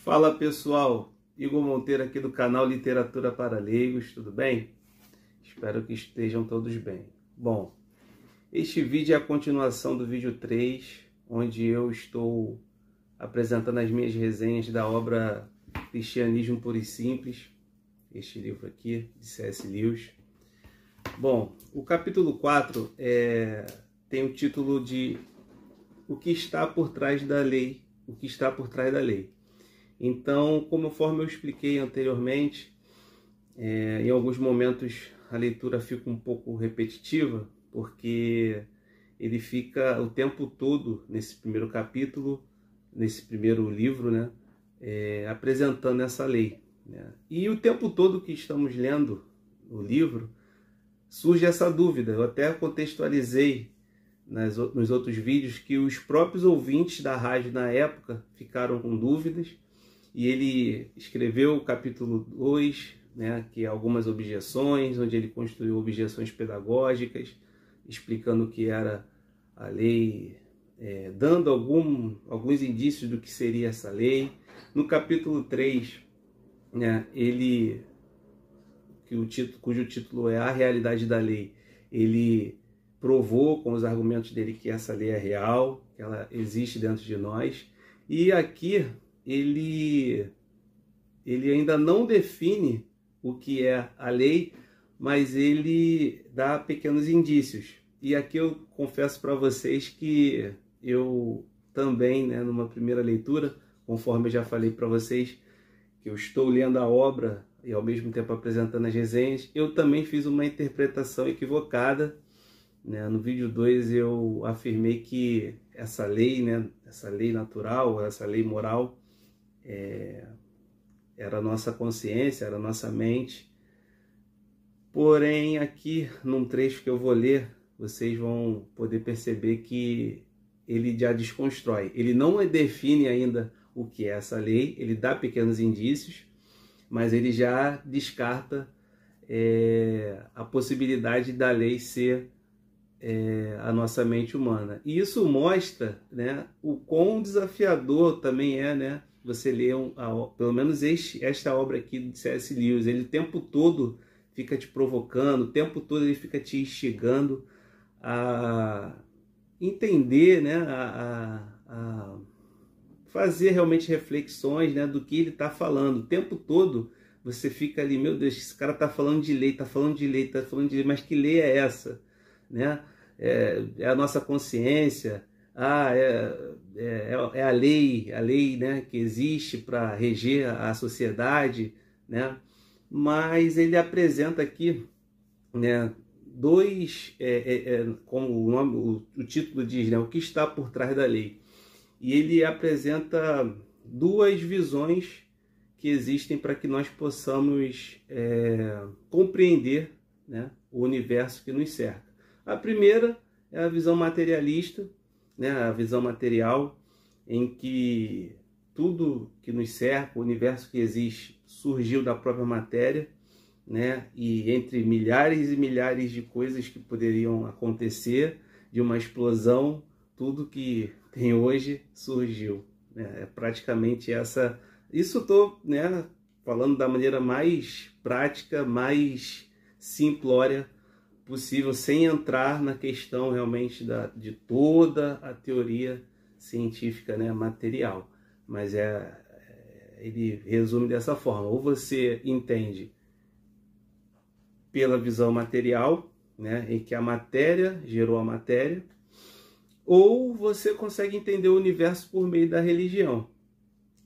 Fala pessoal, Igor Monteiro aqui do canal Literatura para Leigos, tudo bem? Espero que estejam todos bem. Bom, este vídeo é a continuação do vídeo 3, onde eu estou apresentando as minhas resenhas da obra Cristianismo Puro e Simples, este livro aqui, de C.S. Lewis. Bom, o capítulo 4 tem o título de O que está por trás da lei, o que está por trás da lei. Então, conforme eu expliquei anteriormente, em alguns momentos a leitura fica um pouco repetitiva, porque ele fica o tempo todo nesse primeiro capítulo, nesse primeiro livro, né, apresentando essa lei, né? E o tempo todo que estamos lendo o livro, surge essa dúvida. Eu até contextualizei nos outros vídeos que os próprios ouvintes da rádio na época ficaram com dúvidas, e ele escreveu o capítulo 2, né, que é algumas objeções, onde ele construiu objeções pedagógicas, explicando o que era a lei, dando alguns indícios do que seria essa lei. No capítulo 3, né, cujo título é A Realidade da Lei, ele provou com os argumentos dele que essa lei é real, que ela existe dentro de nós. E aqui ele ainda não define o que é a lei, mas ele dá pequenos indícios. E aqui eu confesso para vocês que eu também, né, numa primeira leitura, conforme eu já falei para vocês, que eu estou lendo a obra e ao mesmo tempo apresentando as resenhas, eu também fiz uma interpretação equivocada, né? No vídeo 2 eu afirmei que essa lei, né, essa lei natural, essa lei moral, era a nossa consciência, era a nossa mente. Porém, aqui num trecho que eu vou ler, vocês vão poder perceber que ele já desconstrói. Ele não define ainda o que é essa lei, ele dá pequenos indícios, mas ele já descarta a possibilidade da lei ser a nossa mente humana. E isso mostra, né, o quão desafiador também é, né, você ler pelo menos esta obra aqui de C.S. Lewis. Ele o tempo todo fica te provocando, o tempo todo ele fica te instigando a entender, né, a fazer realmente reflexões, né, do que ele está falando. O tempo todo você fica ali, meu Deus, esse cara está falando de lei, está falando de lei, está falando de lei, mas que lei é essa? Né? É a nossa consciência, é a lei, né, que existe para reger a sociedade, né? Mas ele apresenta aqui, né, como o título diz, né, o que está por trás da lei. E ele apresenta duas visões que existem para que nós possamos compreender, né, o universo que nos cerca. A primeira é a visão materialista, né, a visão material, em que tudo que nos cerca, o universo que existe, surgiu da própria matéria, né, e entre milhares e milhares de coisas que poderiam acontecer, de uma explosão, tudo que tem hoje surgiu, né? É praticamente essa. Isso eu estou, né, falando da maneira mais prática, mais simplória possível, sem entrar na questão realmente de toda a teoria científica, né, material. Mas ele resume dessa forma: ou você entende pela visão material, né, em que a matéria gerou a matéria, ou você consegue entender o universo por meio da religião.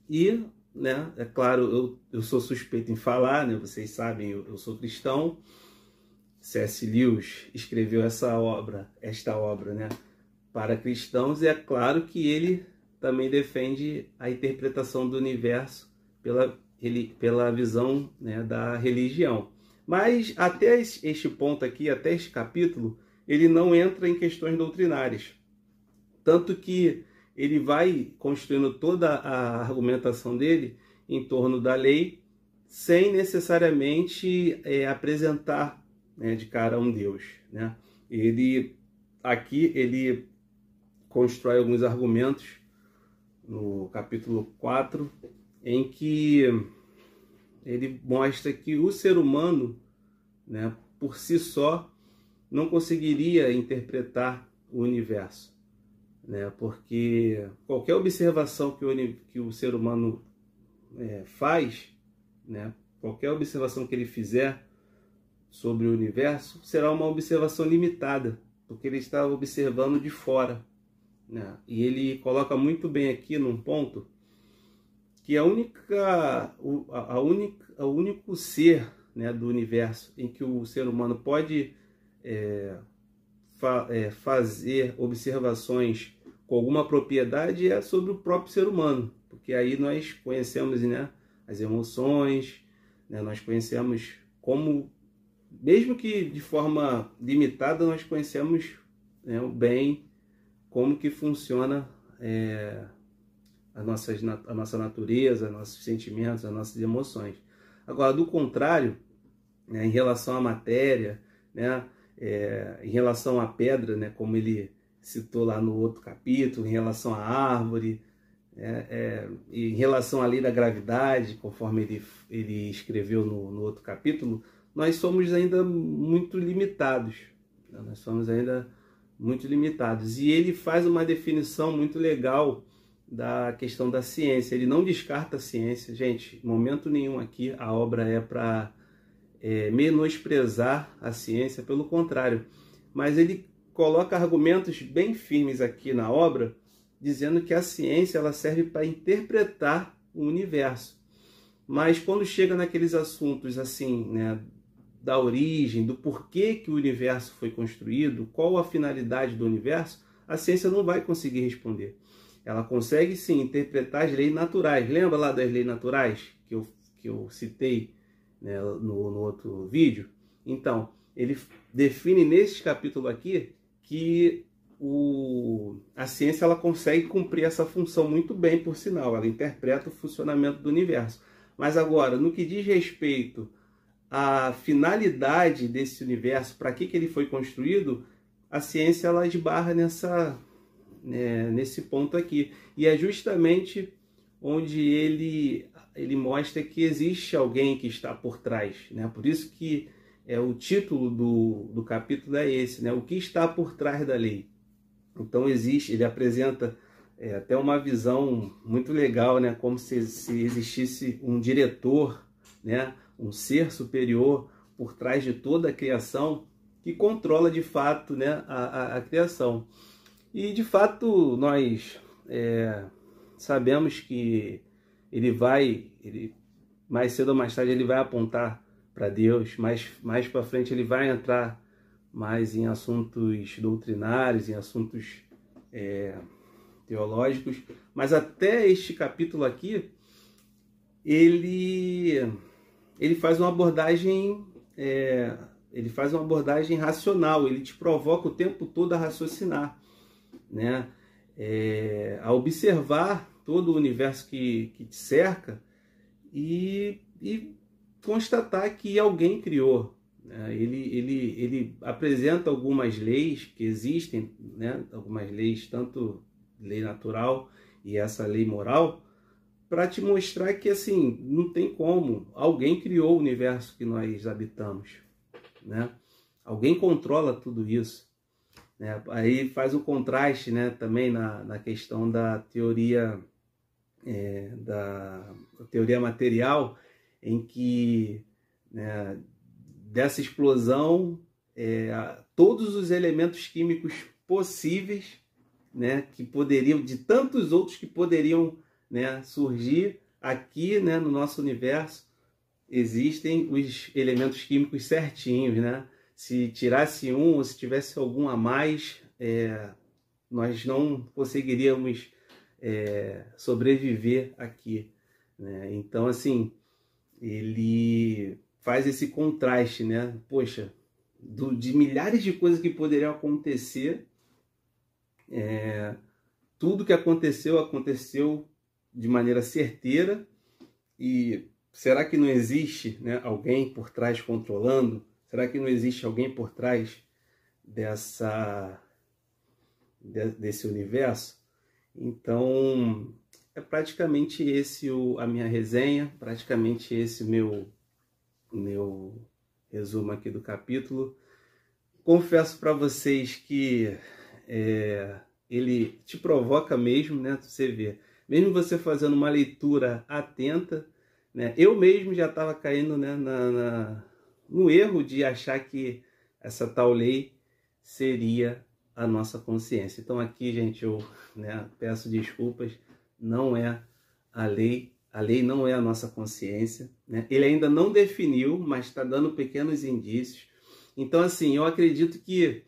E, né, é claro, eu sou suspeito em falar, né, vocês sabem, eu sou cristão. C.S. Lewis escreveu esta obra, né, para cristãos, e é claro que ele também defende a interpretação do universo pela visão, né, da religião. Mas até este ponto aqui, até este capítulo, ele não entra em questões doutrinárias. Tanto que ele vai construindo toda a argumentação dele em torno da lei, sem necessariamente apresentar, né, de cara a um Deus, né? Aqui ele constrói alguns argumentos no capítulo 4, em que ele mostra que o ser humano, né, por si só, não conseguiria interpretar o universo, né, porque qualquer observação que o ser humano faz, né, qualquer observação que ele fizer sobre o universo será uma observação limitada, porque ele está observando de fora, né? E ele coloca muito bem aqui num ponto que o único ser, né, do universo em que o ser humano pode fazer observações com alguma propriedade é sobre o próprio ser humano, porque aí nós conhecemos, né, as emoções, né, nós conhecemos como, mesmo que de forma limitada, nós conhecemos, né, bem como que funciona a nossa natureza, nossos sentimentos, as nossas emoções. Agora, do contrário, né, em relação à matéria, né, em relação à pedra, né, como ele citou lá no outro capítulo, em relação à árvore, em relação à lei da gravidade, conforme ele escreveu no outro capítulo, nós somos ainda muito limitados. Né? Nós somos ainda muito limitados. E ele faz uma definição muito legal da questão da ciência. Ele não descarta a ciência. Gente, em momento nenhum aqui a obra é para menosprezar a ciência, pelo contrário. Mas ele coloca argumentos bem firmes aqui na obra, dizendo que a ciência ela serve para interpretar o universo. Mas quando chega naqueles assuntos assim, né, da origem, do porquê que o universo foi construído, qual a finalidade do universo, a ciência não vai conseguir responder. Ela consegue sim interpretar as leis naturais. Lembra lá das leis naturais que eu citei, né, no outro vídeo? Então, ele define nesse capítulo aqui que a ciência ela consegue cumprir essa função muito bem, por sinal. Ela interpreta o funcionamento do universo. Mas agora, no que diz respeito à finalidade desse universo, para que ele foi construído, a ciência ela esbarra nesse ponto aqui. E é justamente onde ele mostra que existe alguém que está por trás, né? Por isso que o título do capítulo é esse, né? O que está por trás da lei. Então ele apresenta até uma visão muito legal, né? Como se existisse um diretor, né? Um ser superior por trás de toda a criação que controla de fato, né, a criação. E de fato nós sabemos que ele mais cedo ou mais tarde ele vai apontar para Deus, mais para frente ele vai entrar mais em assuntos doutrinários, em assuntos teológicos, mas até este capítulo aqui ele faz uma abordagem racional, ele te provoca o tempo todo a raciocinar, né? A observar todo o universo que te cerca e constatar que alguém criou. Né? Ele apresenta algumas leis que existem, né? Algumas leis, tanto lei natural e essa lei moral, para te mostrar que assim não tem como. Alguém criou o universo que nós habitamos, né? Alguém controla tudo isso. Né? Aí faz o contraste, né, também na questão da teoria material, em que, né, dessa explosão todos os elementos químicos possíveis, né, que poderiam, de tantos outros que poderiam, né, surgir aqui, né, no nosso universo, existem os elementos químicos certinhos, né? Se tirasse um ou se tivesse algum a mais, nós não conseguiríamos sobreviver aqui, né? Então, assim, ele faz esse contraste, né? Poxa, de milhares de coisas que poderiam acontecer, tudo que aconteceu de maneira certeira. E será que não existe, né, alguém por trás controlando? Será que não existe alguém por trás desse universo? Então, é praticamente esse a minha resenha, praticamente esse meu resumo aqui do capítulo. Confesso para vocês que ele te provoca mesmo, né? Você vê, mesmo você fazendo uma leitura atenta, né? Eu mesmo já estava caindo, né, no erro de achar que essa tal lei seria a nossa consciência. Então aqui, gente, eu, né, peço desculpas, não é a lei não é a nossa consciência, né? Ele ainda não definiu, mas está dando pequenos indícios. Então, assim, eu acredito que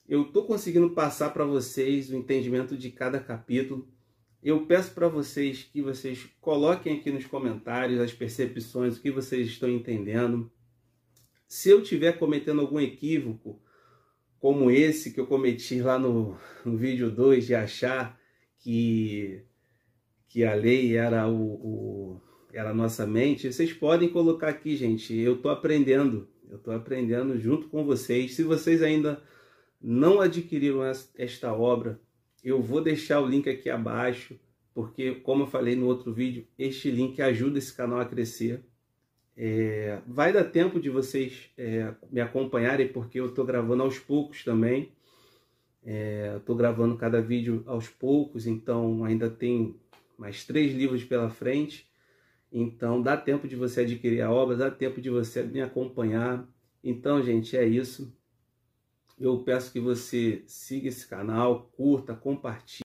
eu estou conseguindo passar para vocês o entendimento de cada capítulo. Eu peço para vocês que vocês coloquem aqui nos comentários as percepções, o que vocês estão entendendo. Se eu estiver cometendo algum equívoco, como esse que eu cometi lá no vídeo 2, de achar que a lei era era a nossa mente, vocês podem colocar aqui, gente. Eu estou aprendendo junto com vocês. Se vocês ainda não adquiriram esta obra, eu vou deixar o link aqui abaixo, porque, como eu falei no outro vídeo, este link ajuda esse canal a crescer. Vai dar tempo de vocês me acompanharem, porque eu estou gravando aos poucos também. Estou gravando cada vídeo aos poucos, então ainda tem mais 3 livros pela frente. Então dá tempo de você adquirir a obra, dá tempo de você me acompanhar. Então, gente, é isso. Eu peço que você siga esse canal, curta, compartilhe.